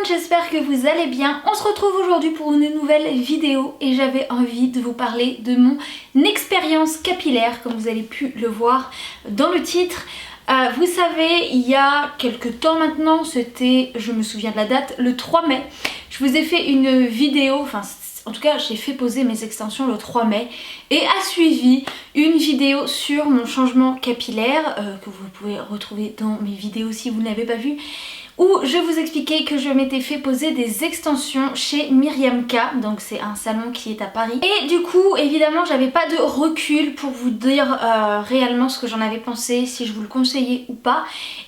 j'espère que vous allez bien. On se retrouve aujourd'hui pour une nouvelle vidéo et j'avais envie de vous parler de mon expérience capillaire, comme vous avez pu le voir dans le titre. Vous savez, il y a quelques temps maintenant, c'était, je me souviens de la date, le 3 mai, je vous ai fait une vidéo, en tout cas j'ai fait poser mes extensions le 3 mai et a suivi une vidéo sur mon changement capillaire que vous pouvez retrouver dans mes vidéos si vous ne l'avez pas vu, où je vous expliquais que je m'étais fait poser des extensions chez Myriam K, donc c'est un salon qui est à Paris. Et du coup évidemment j'avais pas de recul pour vous dire réellement ce que j'en avais pensé, si je vous le conseillais ou pas.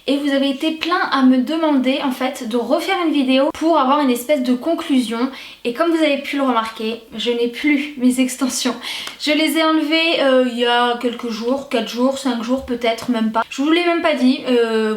Et vous avez été plein à me demander en fait de refaire une vidéo pour avoir une espèce de conclusion. Et comme vous avez pu le remarquer, je n'ai plus mes extensions. Je les ai enlevées il y a quelques jours, 4 jours, 5 jours peut-être, même pas. Je vous l'ai même pas dit,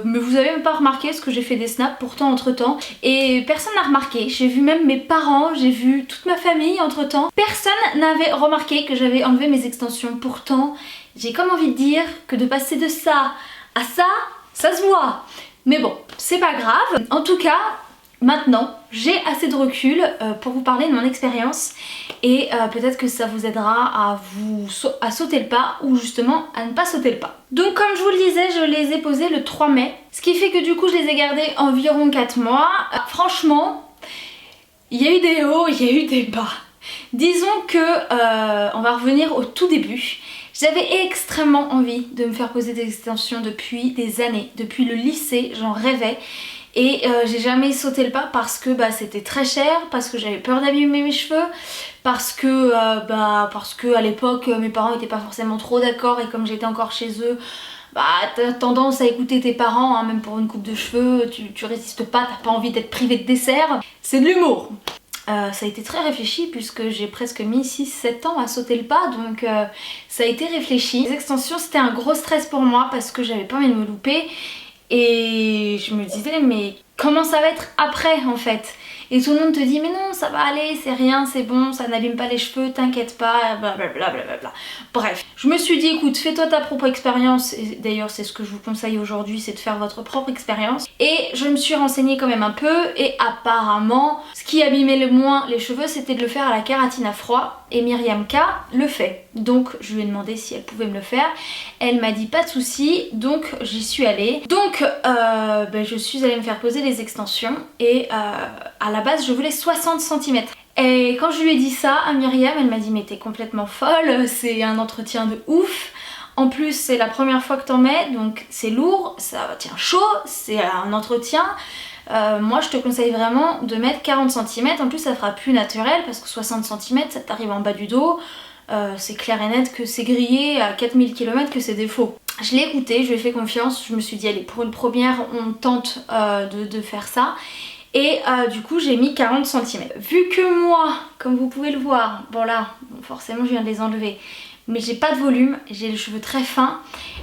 mais vous avez même pas remarqué parce que j'ai fait des snaps pourtant entre temps et personne n'a remarqué. J'ai vu même mes parents, j'ai vu toute ma famille entre temps. Personne n'avait remarqué que j'avais enlevé mes extensions. Pourtant j'ai comme envie de dire que de passer de ça à ça se voit. Mais bon, c'est pas grave. En tout cas maintenant j'ai assez de recul pour vous parler de mon expérience et peut-être que ça vous aidera à sauter le pas ou justement à ne pas sauter le pas. Donc comme je vous le disais, je les ai posés le 3 mai, ce qui fait que du coup je les ai gardés environ 4 mois. Franchement, il y a eu des hauts, il y a eu des bas. Disons que on va revenir au tout début. J'avais extrêmement envie de me faire poser des extensions depuis des années, depuis le lycée, j'en rêvais. Et j'ai jamais sauté le pas parce que c'était très cher, parce que j'avais peur d'abîmer mes cheveux, parce que à l'époque mes parents n'étaient pas forcément trop d'accord et comme j'étais encore chez eux, t'as tendance à écouter tes parents, hein, même pour une coupe de cheveux, tu résistes pas, t'as pas envie d'être privé de dessert. C'est de l'humour. Ça a été très réfléchi puisque j'ai presque mis 6-7 ans à sauter le pas, donc ça a été réfléchi. Les extensions c'était un gros stress pour moi parce que j'avais pas envie de me louper. Et je me disais mais comment ça va être après en fait? Et tout le monde te dit mais non ça va aller, c'est rien, c'est bon, ça n'abîme pas les cheveux, t'inquiète pas, blablabla. Bref, je me suis dit écoute, fais-toi ta propre expérience, et d'ailleurs c'est ce que je vous conseille aujourd'hui, c'est de faire votre propre expérience. Et je me suis renseignée quand même un peu et apparemment ce qui abîmait le moins les cheveux c'était de le faire à la kératine à froid et Myriam K le fait. Donc je lui ai demandé si elle pouvait me le faire, elle m'a dit pas de souci, donc j'y suis allée. Donc je suis allée me faire poser les extensions et à la base je voulais 60 cm. Et quand je lui ai dit ça à Myriam, elle m'a dit mais t'es complètement folle, c'est un entretien de ouf. En plus c'est la première fois que t'en mets, donc c'est lourd, ça tient chaud, c'est un entretien. Moi je te conseille vraiment de mettre 40 cm, en plus ça fera plus naturel parce que 60 cm ça t'arrive en bas du dos. C'est clair et net que c'est grillé à 4000 km que c'est des faux. Je l'ai écouté, je lui ai fait confiance, je me suis dit allez pour une première on tente de faire ça. Et du coup j'ai mis 40 cm. Vu que moi, comme vous pouvez le voir, bon là forcément je viens de les enlever, mais j'ai pas de volume, j'ai les cheveux très fins,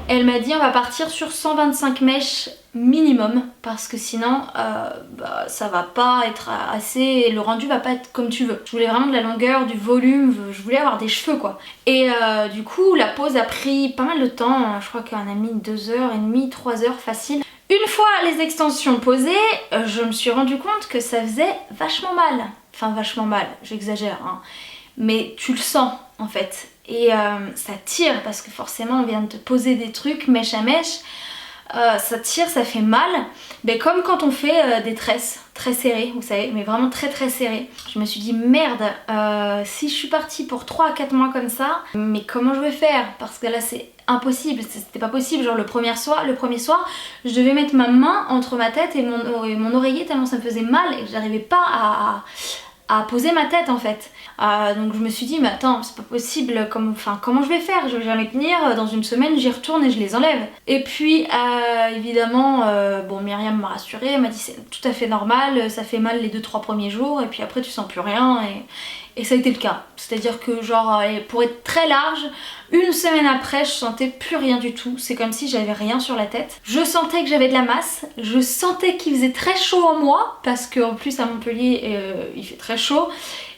elle m'a dit on va partir sur 125 mèches minimum parce que sinon ça va pas être assez, le rendu va pas être comme tu veux. Je voulais vraiment de la longueur, du volume, je voulais avoir des cheveux quoi. Et du coup la pose a pris pas mal de temps, je crois qu'on a mis 2h30, 3h facile. Une fois les extensions posées, je me suis rendu compte que ça faisait vachement mal. Enfin vachement mal, j'exagère hein. Mais tu le sens en fait. Et ça tire parce que forcément on vient de te poser des trucs mèche à mèche. Ça tire, ça fait mal, mais comme quand on fait des tresses très serrées, vous savez, mais vraiment très très serrées. Je me suis dit merde, si je suis partie pour 3 à 4 mois comme ça, mais comment je vais faire? Parce que là c'est impossible, c'était pas possible. Genre le premier soir, je devais mettre ma main entre ma tête et mon oreiller tellement ça me faisait mal et j'arrivais pas à poser ma tête en fait. Donc je me suis dit mais attends c'est pas possible, comment je vais faire? Je vais jamais tenir, dans une semaine j'y retourne et je les enlève. Et puis évidemment Myriam m'a rassurée, elle m'a dit c'est tout à fait normal, ça fait mal les 2-3 premiers jours et puis après tu sens plus rien et ça a été le cas. C'est à dire que genre pour être très large, une semaine après je sentais plus rien du tout, c'est comme si j'avais rien sur la tête. Je sentais que j'avais de la masse, je sentais qu'il faisait très chaud en moi parce qu'en plus à Montpellier il fait très chaud.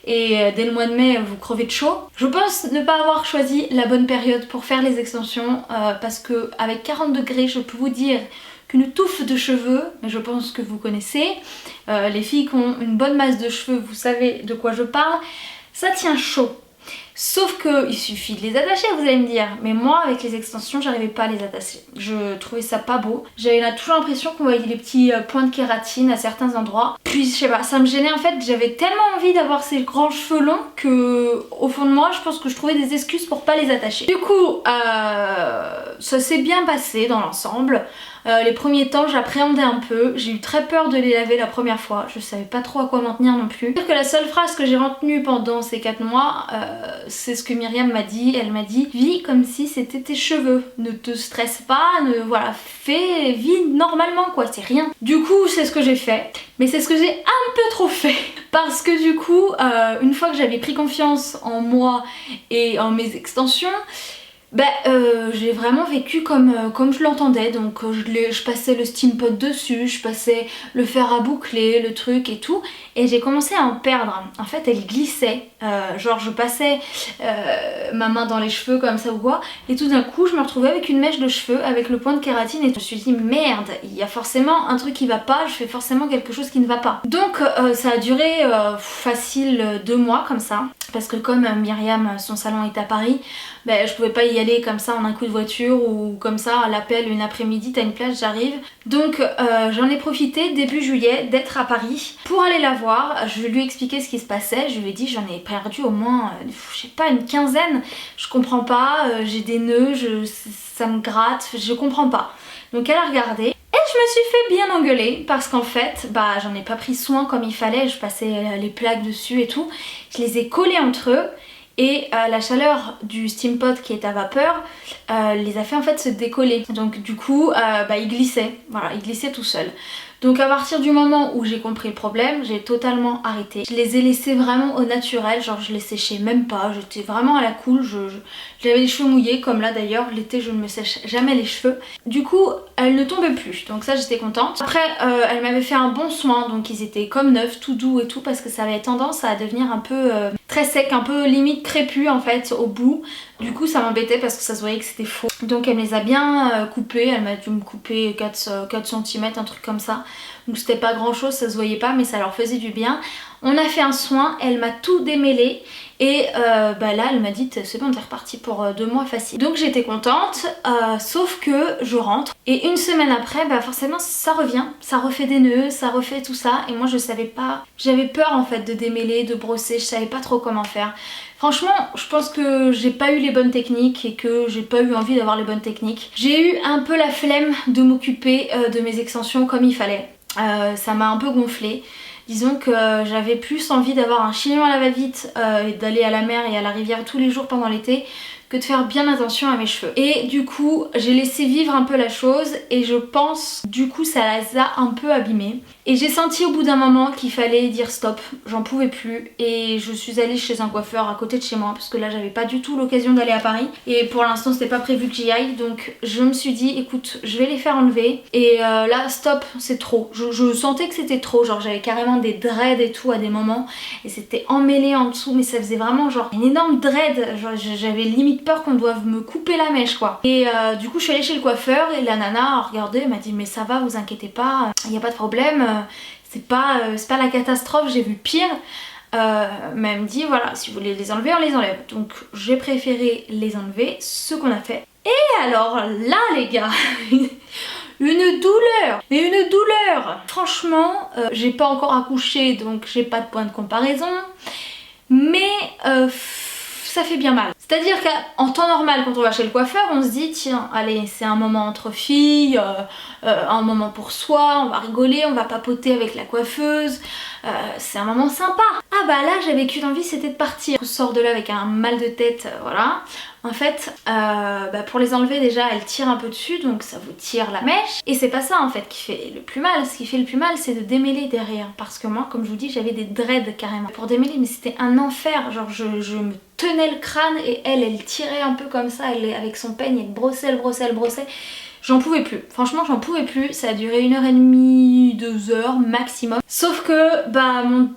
Et dès le mois de mai vous crevez de chaud. Je pense ne pas avoir choisi la bonne période pour faire les extensions parce que avec 40 degrés je peux vous dire qu'une touffe de cheveux, mais je pense que vous connaissez. Les filles qui ont une bonne masse de cheveux, vous savez de quoi je parle. Ça tient chaud. Sauf qu'il suffit de les attacher, vous allez me dire. Mais moi, avec les extensions, j'arrivais pas à les attacher. Je trouvais ça pas beau. J'avais toujours l'impression qu'on voyait les petits points de kératine à certains endroits. Puis je sais pas, ça me gênait en fait. J'avais tellement envie d'avoir ces grands cheveux longs que au fond de moi, je pense que je trouvais des excuses pour pas les attacher. Du coup, ça s'est bien passé dans l'ensemble. Les premiers temps j'appréhendais un peu, j'ai eu très peur de les laver la première fois, je savais pas trop à quoi m'en tenir non plus. C'est-à-dire que la seule phrase que j'ai retenue pendant ces 4 mois, c'est ce que Myriam m'a dit. Elle m'a dit: vis comme si c'était tes cheveux, ne te stresse pas, voilà, vis normalement quoi, c'est rien. Du coup c'est ce que j'ai fait, mais c'est ce que j'ai un peu trop fait. Parce que du coup, une fois que j'avais pris confiance en moi et en mes extensions, j'ai vraiment vécu comme je l'entendais. Donc je passais le steam pot dessus, je passais le fer à boucler, le truc et tout, et j'ai commencé à en perdre. En fait elle glissait, genre je passais ma main dans les cheveux comme ça ou quoi, et tout d'un coup je me retrouvais avec une mèche de cheveux avec le point de kératine, et je me suis dit merde, il y a forcément un truc qui va pas, je fais forcément quelque chose qui ne va pas. Donc ça a duré facile 2 mois comme ça, parce que comme Myriam, son salon est à Paris, je pouvais pas y aller comme ça en un coup de voiture, ou comme ça à l'appel une après-midi, t'as une place, j'arrive. Donc j'en ai profité début juillet d'être à Paris pour aller la voir. Je lui ai expliqué ce qui se passait, je lui ai dit j'en ai perdu au moins, je sais pas, une quinzaine, je comprends pas, j'ai des nœuds, ça me gratte, je comprends pas. Donc elle a regardé. Et je me suis fait bien engueuler parce qu'en fait, j'en ai pas pris soin comme il fallait, je passais les plaques dessus et tout. Je les ai collés entre eux. Et la chaleur du steam pot qui est à vapeur les a fait en fait se décoller. Donc du coup il glissait, voilà, il glissait tout seul. Donc à partir du moment où j'ai compris le problème, j'ai totalement arrêté. Je les ai laissés vraiment au naturel, genre je les séchais même pas, j'étais vraiment à la cool, j'avais les cheveux mouillés comme là d'ailleurs, l'été je ne me sèche jamais les cheveux. Du coup elles ne tombaient plus, donc ça j'étais contente. Après elle m'avait fait un bon soin, donc ils étaient comme neufs, tout doux et tout, parce que ça avait tendance à devenir un peu très sec, un peu limite crépus en fait au bout. Du coup ça m'embêtait parce que ça se voyait que c'était faux. Donc elle me les a bien coupés, elle m'a dû me couper 4 cm, un truc comme ça. Donc c'était pas grand chose, ça se voyait pas, mais ça leur faisait du bien. On a fait un soin, elle m'a tout démêlé. Et là elle m'a dit c'est bon, t'es repartie pour 2 mois facile. Donc j'étais contente, sauf que je rentre. Et une semaine après, forcément ça revient, ça refait des nœuds, ça refait tout ça. Et moi je savais pas, j'avais peur en fait de démêler, de brosser, je savais pas trop comment faire. Franchement, je pense que j'ai pas eu les bonnes techniques et que j'ai pas eu envie d'avoir les bonnes techniques. J'ai eu un peu la flemme de m'occuper de mes extensions comme il fallait. Ça m'a un peu gonflé. Disons que j'avais plus envie d'avoir un chignon à la va-vite et d'aller à la mer et à la rivière tous les jours pendant l'été que de faire bien attention à mes cheveux. Et du coup j'ai laissé vivre un peu la chose, et je pense du coup ça les a un peu abîmés. Et j'ai senti au bout d'un moment qu'il fallait dire stop, j'en pouvais plus, et je suis allée chez un coiffeur à côté de chez moi parce que là j'avais pas du tout l'occasion d'aller à Paris, et pour l'instant c'était pas prévu que j'y aille. Donc je me suis dit écoute, je vais les faire enlever, et là stop, c'est trop. Je sentais que c'était trop, genre j'avais carrément des dreads et tout à des moments, et c'était emmêlé en dessous, mais ça faisait vraiment genre une énorme dread, genre j'avais limite peur qu'on doive me couper la mèche quoi. Et du coup je suis allée chez le coiffeur, et la nana a regardé, elle m'a dit mais ça va, vous inquiétez pas, il n'y a pas de problème, c'est pas la catastrophe, j'ai vu pire. Mais elle me dit voilà, si vous voulez les enlever, on les enlève. Donc j'ai préféré les enlever, ce qu'on a fait. Et alors là les gars une douleur, et une douleur. Franchement j'ai pas encore accouché, donc j'ai pas de point de comparaison, mais ça fait bien mal. C'est-à-dire qu'en temps normal, quand on va chez le coiffeur, on se dit tiens, allez, c'est un moment entre filles, un moment pour soi, on va rigoler, on va papoter avec la coiffeuse, c'est un moment sympa. Ah là j'avais qu'une envie, c'était de partir. On sort de là avec un mal de tête, voilà. En fait, pour les enlever déjà, elles tirent un peu dessus, donc ça vous tire la mèche. Et c'est pas ça en fait qui fait le plus mal. Ce qui fait le plus mal, c'est de démêler derrière. Parce que moi, comme je vous dis, j'avais des dreads carrément pour démêler, mais c'était un enfer. Genre je me tenais le crâne, et elle tirait un peu comme ça, avec son peigne, elle brossait. J'en pouvais plus, franchement j'en pouvais plus, ça a duré 1h30, 2 heures maximum. Sauf que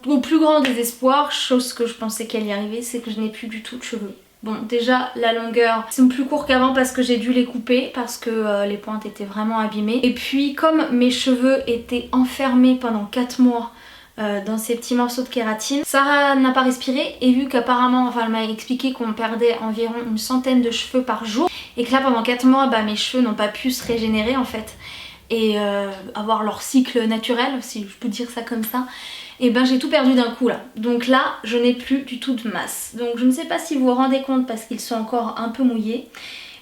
mon plus grand désespoir, chose que je pensais qu'elle y arrivait, c'est que je n'ai plus du tout de cheveux. Bon, déjà la longueur sont plus courts qu'avant parce que j'ai dû les couper parce que les pointes étaient vraiment abîmées. Et puis comme mes cheveux étaient enfermés pendant 4 mois dans ces petits morceaux de kératine, Sarah n'a pas respiré et vu qu'apparemment, enfin elle m'a expliqué qu'on perdait environ une centaine de cheveux par jour et que là pendant 4 mois bah, mes cheveux n'ont pas pu se régénérer en fait et avoir leur cycle naturel, si je peux dire ça comme ça, et ben j'ai tout perdu d'un coup là. Donc là je n'ai plus du tout de masse. Donc je ne sais pas si vous vous rendez compte parce qu'ils sont encore un peu mouillés,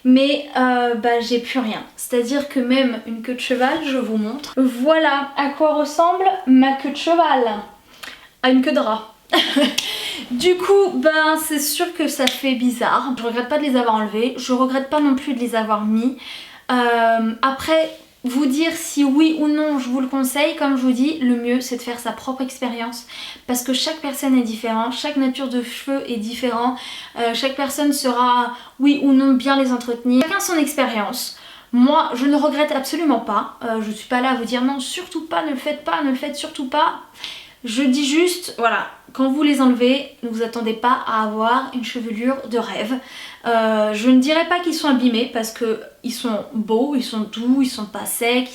mais bah, j'ai plus rien. C'est-à-dire que même une queue de cheval, je vous montre. Voilà à quoi ressemble ma queue de cheval. À une queue de rat. Du coup, ben c'est sûr que ça fait bizarre. Je regrette pas de les avoir enlevés. Je regrette pas non plus de les avoir mis. Après, vous dire si oui ou non je vous le conseille, comme je vous dis, le mieux c'est de faire sa propre expérience parce que chaque personne est différente, chaque nature de cheveux est différente, chaque personne saura oui ou non bien les entretenir, chacun son expérience. Moi je ne regrette absolument pas, je suis pas là à vous dire non surtout pas, ne le faites pas, ne le faites surtout pas. Je dis juste, voilà, quand vous les enlevez, ne vous attendez pas à avoir une chevelure de rêve. Je ne dirais pas qu'ils sont abîmés parce qu'ils sont beaux, ils sont doux, ils sont pas secs,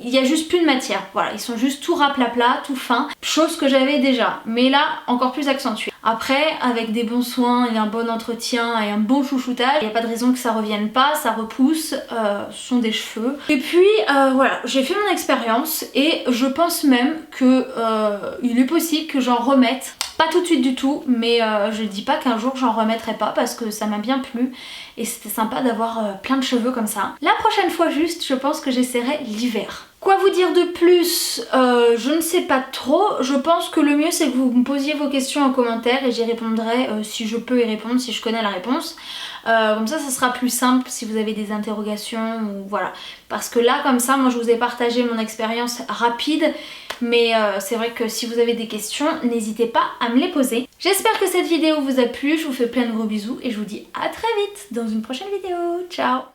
il y a juste plus de matière, voilà, ils sont juste tout raplapla, tout fin, chose que j'avais déjà, mais là encore plus accentuée. Après, avec des bons soins et un bon entretien et un bon chouchoutage, il n'y a pas de raison que ça revienne pas, ça repousse, ce sont des cheveux. Et puis voilà, j'ai fait mon expérience et je pense même que il est possible que j'en remette. Pas tout de suite du tout, mais je dis pas qu'un jour j'en remettrai pas parce que ça m'a bien plu et c'était sympa d'avoir plein de cheveux comme ça. La prochaine fois juste, je pense que j'essaierai l'hiver. Quoi vous dire de plus? Je ne sais pas trop. Je pense que le mieux c'est que vous me posiez vos questions en commentaire et j'y répondrai si je peux y répondre, si je connais la réponse. Comme ça sera plus simple si vous avez des interrogations ou voilà. Parce que là comme ça, moi je vous ai partagé mon expérience rapide. Mais c'est vrai que si vous avez des questions, n'hésitez pas à me les poser. J'espère que cette vidéo vous a plu, je vous fais plein de gros bisous et je vous dis à très vite dans une prochaine vidéo. Ciao!